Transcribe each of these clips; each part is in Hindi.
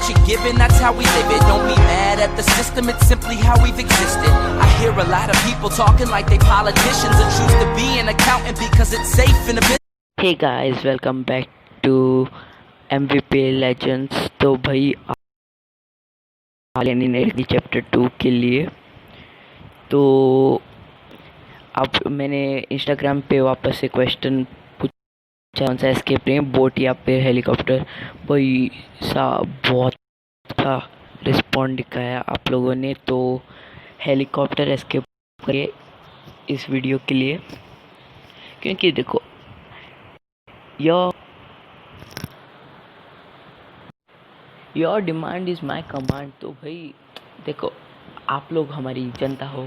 what you're given, that's how we live it. Don't be mad at the system, it's simply how we've existed. I hear a lot of people talking like they politicians and choose to be an accountant because it's safe in a business. Hey guys, welcome back to MVP Legends। तो भाई आलियन चैप्टर 2 के लिए तो अब मैंने इंस्टाग्राम पे वापस से क्वेश्चन पूछा, कौन सा एस्केप नहीं, बोट या फिर हेलीकॉप्टर। भाई साहब बहुत अच्छा रिस्पॉन्ड दिखाया आप लोगों ने, तो हेलीकॉप्टर एस्केप करिए इस वीडियो के लिए, क्योंकि देखो your demand is my command. तो भाई देखो, आप लोग हमारी जनता हो,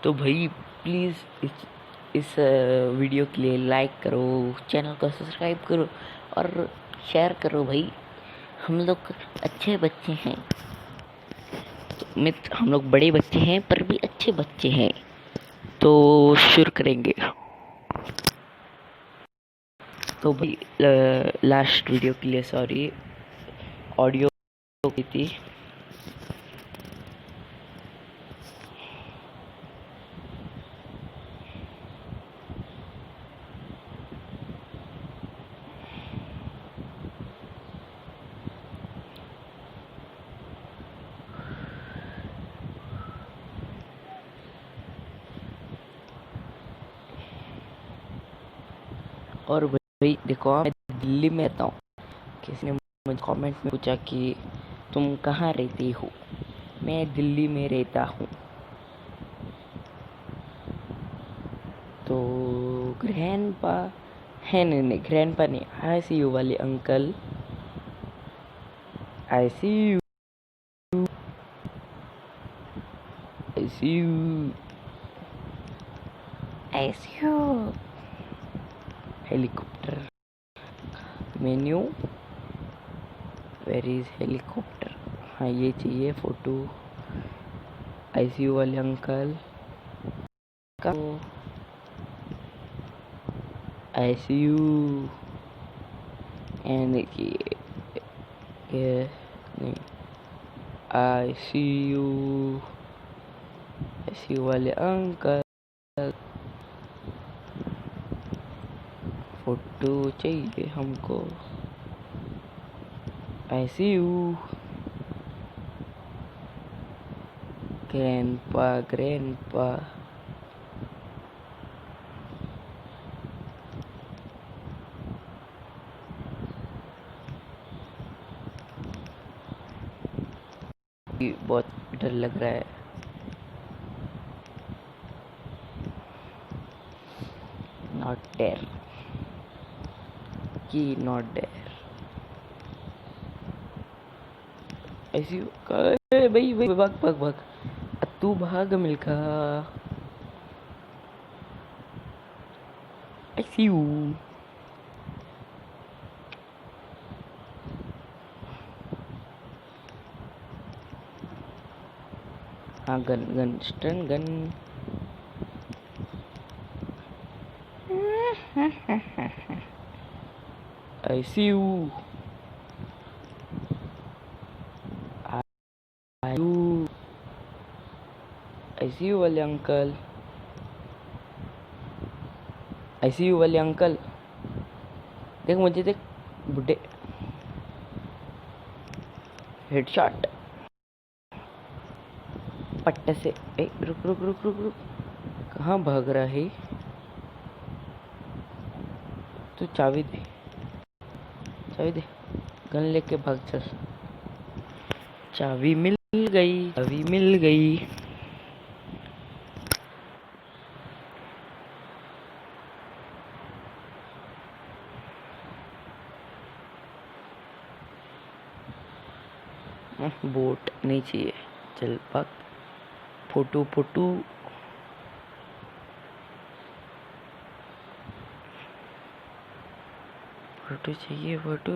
तो भाई प्लीज़ इस वीडियो के लिए लाइक करो, चैनल को सब्सक्राइब करो और शेयर करो। भाई हम लोग अच्छे बच्चे हैं, तो हम लोग बड़े बच्चे हैं पर भी अच्छे बच्चे हैं। तो शुरू करेंगे। तो भाई लास्ट वीडियो के लिए सॉरी, ऑडियो की थी। और भाई देखो, मैं दिल्ली में रहता हूँ। किसी ने मुझे कमेंट में पूछा कि तुम कहाँ रहती हो। मैं दिल्ली में रहता हूँ। तो ग्रैंडपा है, नहीं ग्रैंडपा नहीं, ICU वाले uncle, ICU helicopter menu, where is helicopter. हाँ ये चाहिए फोटो। ICU वाले अंकल का ICU एंड ये नहीं, ICU वाले अंकल फोटो चाहिए हमको। ICU ग्रैंडपा बहुत डर लग रहा है। नॉट डेयर की नॉट डेयर ICU का भाई भाग तू भाग मिल्खा। ICU हाँ, gun stun gun. ICU ICU वाले अंकल, ICU वाले अंकल देख मुझे, देख बुड्ढे। हेडशॉट पट्टे से। रुक रुक रुक रुक रुक, कहाँ भाग रहा है तू? चाबी दे, गन लेके भाग चल। चाबी मिल गई। बोट नहीं चाहिए, चल भाग। फोटो चाहिए, फोटो।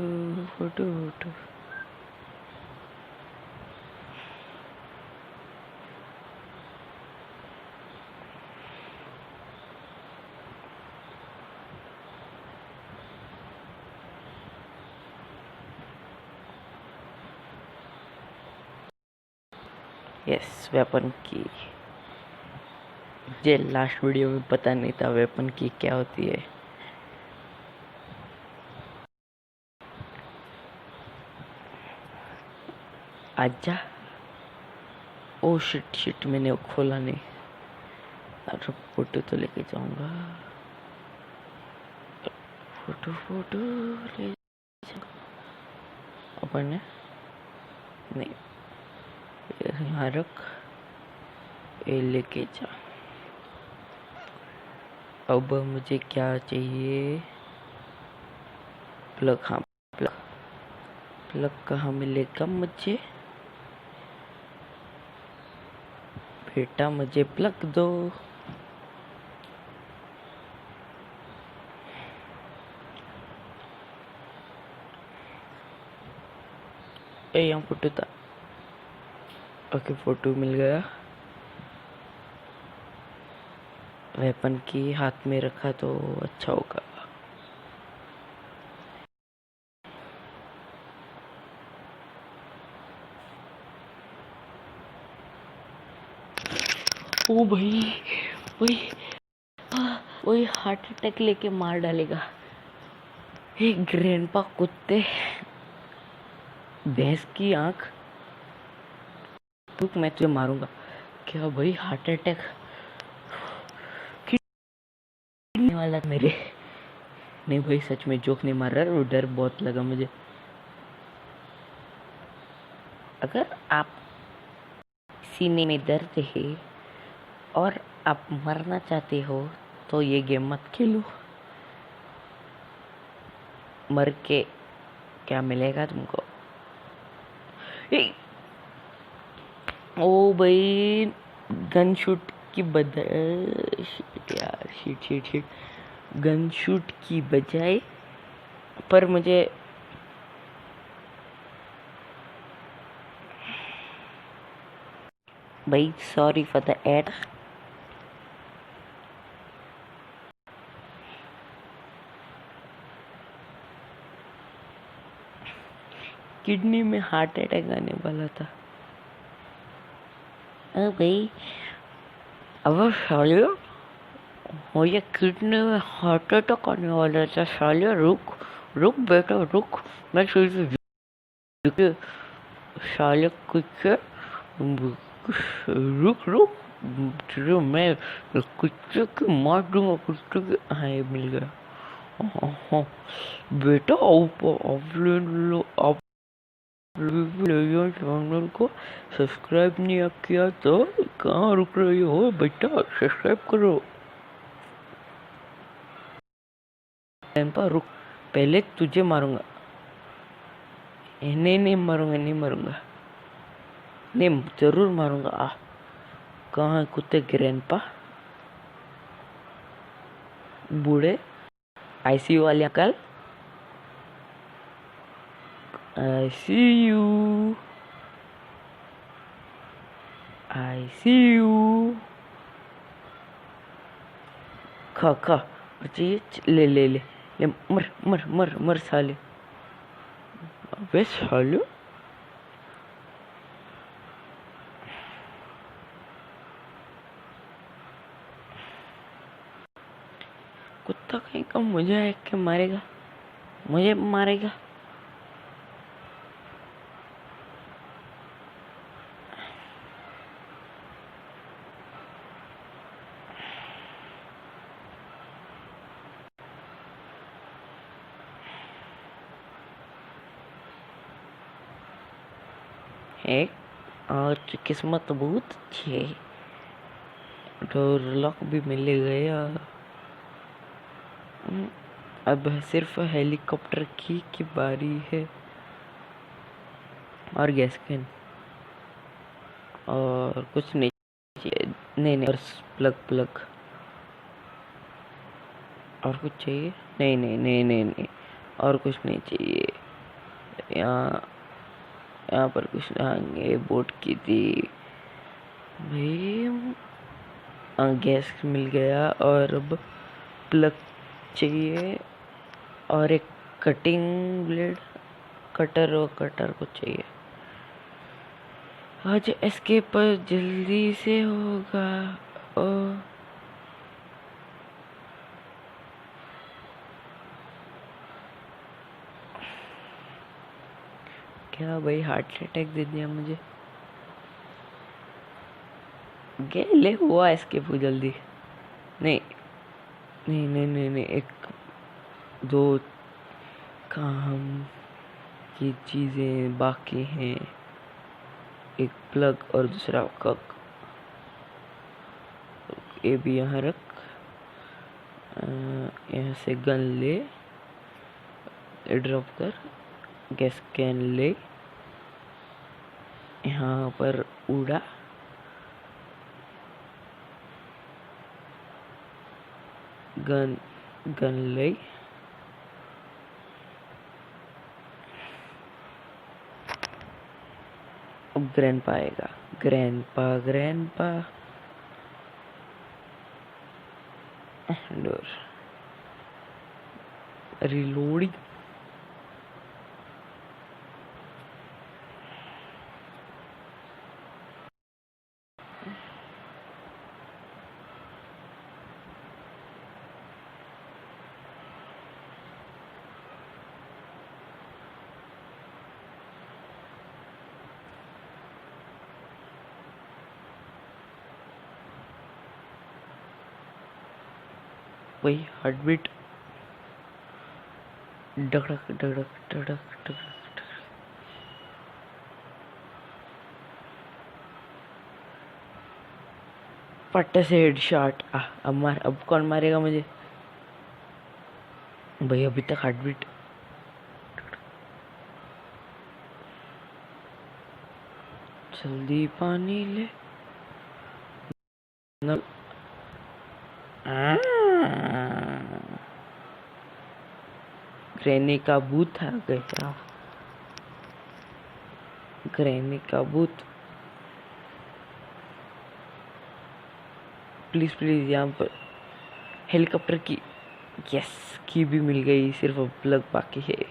यस, वेपन की। मुझे लास्ट वीडियो में पता नहीं था वेपन की क्या होती है। आजा। ओ शिट, मैंने वो खोला नहीं। अरे फोटो तो लेके जाऊंगा, फोटो ले अपन ने नहीं, यहाँ रख, ये लेके जा। अब मुझे क्या चाहिए? प्लग। हाँ, प्लग कहाँ मिलेगा मुझे? बेटा मुझे प्लग दो। यहाँ फोटो था। ओके, फोटो मिल गया। वेपन की हाथ में रखा तो अच्छा होगा। ओ भाई, वही हार्ट अटैक लेके मार डालेगा। हे ग्रैंपा कुत्ते, भैंस की आंख, रुक मैं तुझे मारूंगा। क्या भाई, हार्ट अटैक वाला मेरे? नहीं भाई, सच में जोक नहीं मार रहा, डर बहुत लगा मुझे। अगर आप सीने में दर्द है और आप मरना चाहते हो तो ये गेम मत खेलो। मर के क्या मिलेगा तुमको? ओ भाई, गन शूट की बजाय यार, शिट, गन शूट की बजाय पर मुझे भाई, sorry for the ad. Kidney में हार्ट अटैक आने वाला था। भाई, अब साले मुझे किडनी में हार्ट अटैक आने वाला था। साले रुक बेटा रुक, मैं तुझे साले कुछ रुक तुझे मैं कुत्ते की मार दूंगा, कुत्ते की। हाँ, ये मिल गया। हाँ बेटा, आप चैनल को सब्सक्राइब नहीं किया तो कहाँ रुक रही हो बेटा? सब्सक्राइब करो। ग्रैंपा रुक, पहले तुझे मारूंगा। नहीं मारूंगा, नहीं जरूर मारूंगा। कहाँ कुत्ते ग्रैंपा? बूढ़े आईसीयू वाले अंकल, I see you। खा बच्चे, ले मर साले। अबे साले, कुत्ता कहीं का मुझे एक के मारेगा, मुझे मारेगा। एक और किस्मत बहुत अच्छी है, डोर लॉक भी मिल गया। अब सिर्फ हेलीकॉप्टर की बारी है, और गैस कैन और कुछ नहीं चाहिए। नहीं, और प्लग और कुछ चाहिए? नहीं, और कुछ नहीं चाहिए। यहाँ पर कुछ आगे बोट की थी भाई। गैस मिल गया, और अब प्लग चाहिए और एक कटिंग ब्लेड, कटर कुछ चाहिए। आज एस्केप जल्दी से होगा। ओ क्या भाई, हार्ट अटैक दे दिया मुझे। ले हुआ एस्केप जल्दी। नहीं नहीं नहीं नहीं नहीं, एक दो काम की चीजें बाकी हैं। एक प्लग और दूसरा कक। ये भी यहाँ रख। यहाँ से गन ले, ड्रॉप कर। गैस कैन ले, यहाँ पर उड़ा। गन गन ले। अब ग्रैंडपा आएगा। Grandpa grandpa door reloading. वही हार्ट बीट। डगड़क डगड़क डगड़क डगड़क। पट्टे से हेडशॉट। अब कौन मारेगा मुझे भाई? अभी तक हार्ट बीट। जल्दी पानी ले। नल। ग्रैनी का बूथ आ गया। ग्रैनी का बूथ। प्लीज प्लीज, यहाँ पर हेलीकॉप्टर की। यस, की भी मिल गई। सिर्फ अब प्लग बाकी है।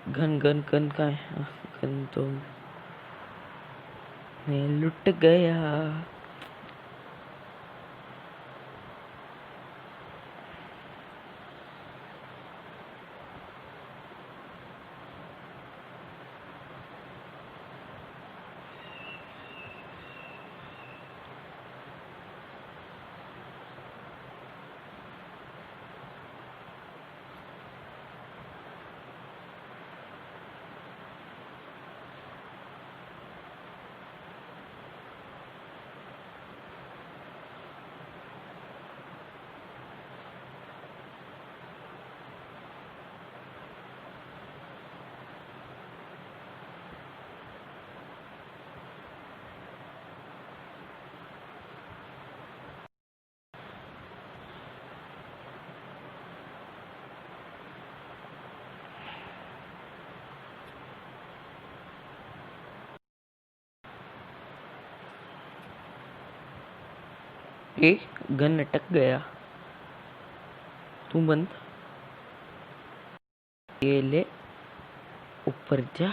गन गन गन का है। गन तो मैं लुट गया। गन अटक गया। तू बंद। ये ले, ऊपर जा।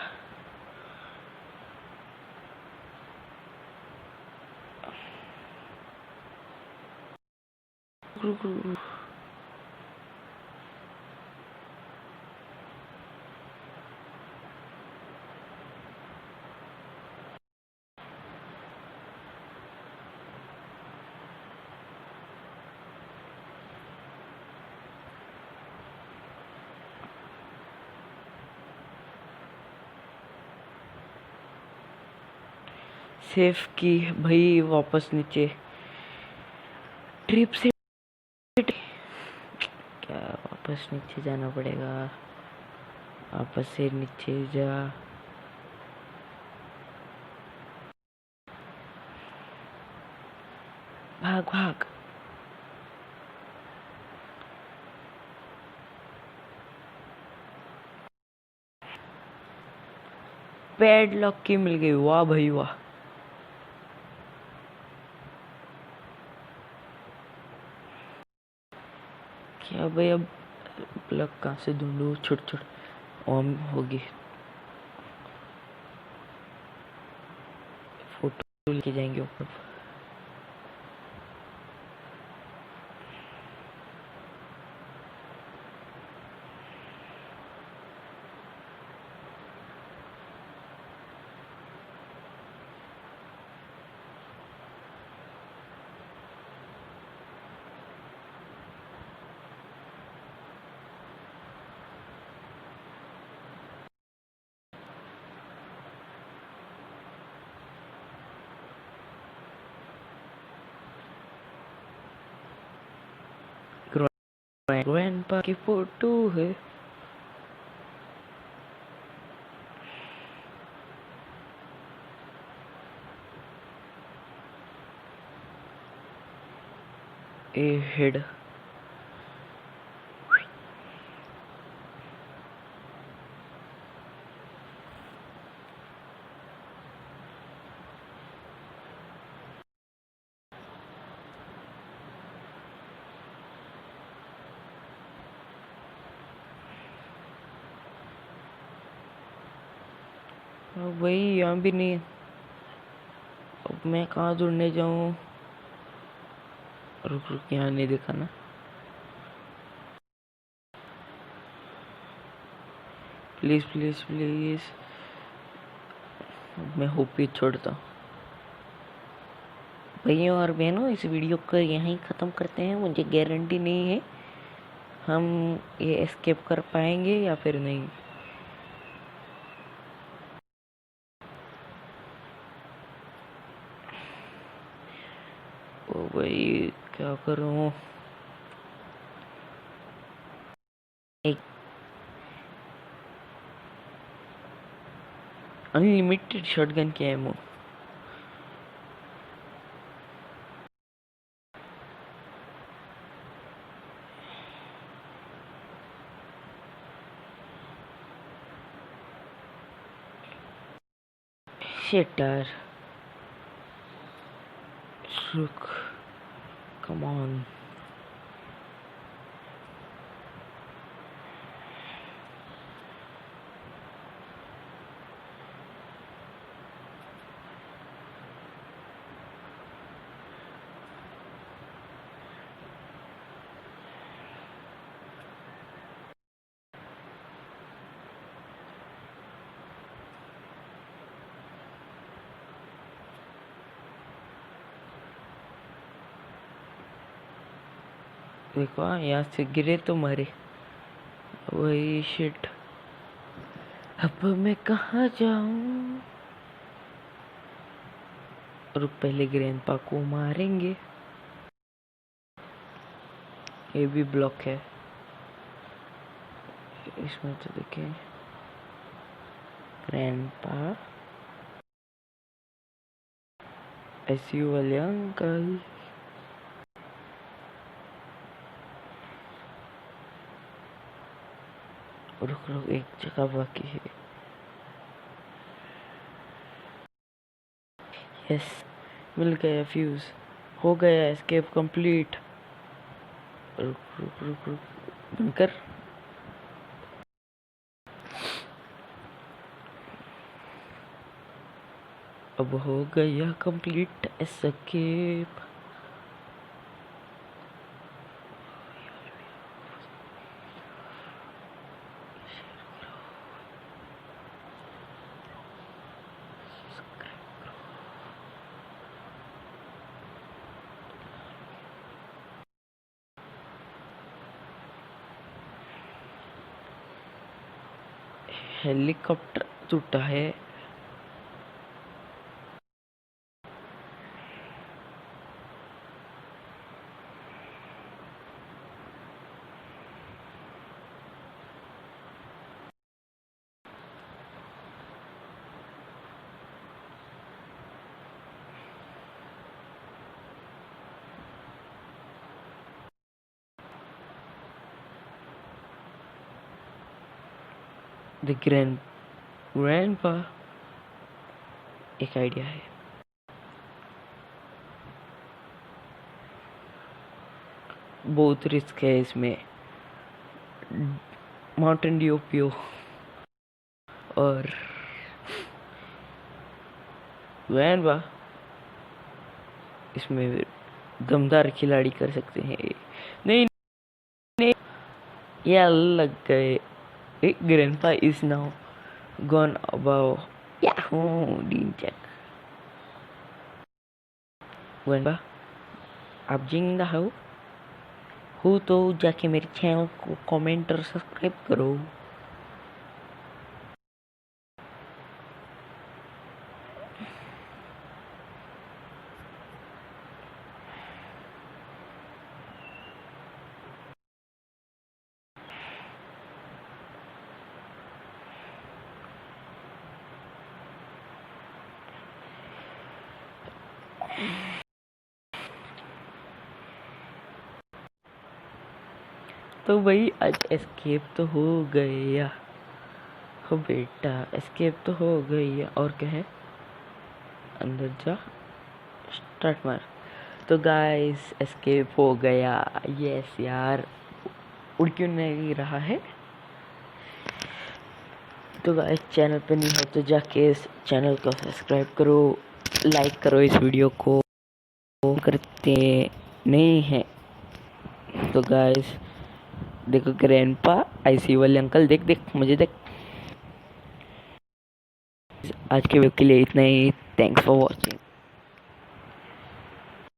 सेफ की भाई, वापस नीचे। ट्रिप से क्या वापस नीचे जाना पड़ेगा? वापस से नीचे जा। भाग भाग। पैडलॉक की मिल गई। वाह भाई वाह। क्या भाई, अब प्लग कहाँ से ढूंढूं? छोट छोट ऑन होगी। लेके जाएंगे ऊपर। ग्रैंडपा की फोटो है। ए हेड भाई यहाँ भी नहीं। अब मैं कहाँ ढूंढने जाऊँ? रुक रुक, यहाँ नहीं देखा ना। प्लीज प्लीज प्लीज, मैं होप ही छोड़ता हूँ। भाइयों और बहनों, इस वीडियो को यहीं ख़त्म करते हैं। मुझे गारंटी नहीं है हम ये एस्केप कर पाएंगे या फिर नहीं। ओ भाई, क्या करूँ? एक अनलिमिटेड शॉटगन की एमो। शिट यार, रुक, कम ऑन। देखो, यहाँ से गिरे तो मरे। वही शिट, अब मैं कहाँ जाऊँ? रुक, पहले ग्रैंडपा को मारेंगे। ये भी ब्लॉक है इसमें, तो देखें। ग्रैंडपा, एसयू वाले अंकल। रुक रुक, एक जगह बाकी है। यस, मिल गया फ्यूज, हो गया एस्केप कंप्लीट। रुक रुक रुक रुक, बनकर अब हो गया कंप्लीट एस्केप। हेलीकॉप्टर टूटा है। द ग्रैंडपा, एक आइडिया है। बहुत रिस्क है इसमें। माउंटेन ड्यू पियो और ग्रैंडपा, इसमें दमदार खिलाड़ी कर सकते हैं। नहीं नहीं, ये लग गए। ग्रैंडपा इज नाउ गॉन अबाउ याहू डीन चेक। ग्रैंडपा आप जिंदा हो तो जाके मेरे चैनल को कमेंट और सब्सक्राइब करो। तो भाई आज एस्केप तो हो गया हो बेटा, एस्केप तो हो गई है। और क्या है, अंदर जा, स्टार्ट मार। तो गाइस एस्केप हो गया। यस यार, उड़ क्यों नहीं रहा है। तो गाइस चैनल पे नहीं हो तो जाके इस चैनल को सब्सक्राइब करो, लाइक करो इस वीडियो को। करते नहीं है तो गाइस देखो, ग्रैंडपा आईसी वाले अंकल, देख देख मुझे देख। आज के वीडियो के लिए इतना ही। Thanks for watching.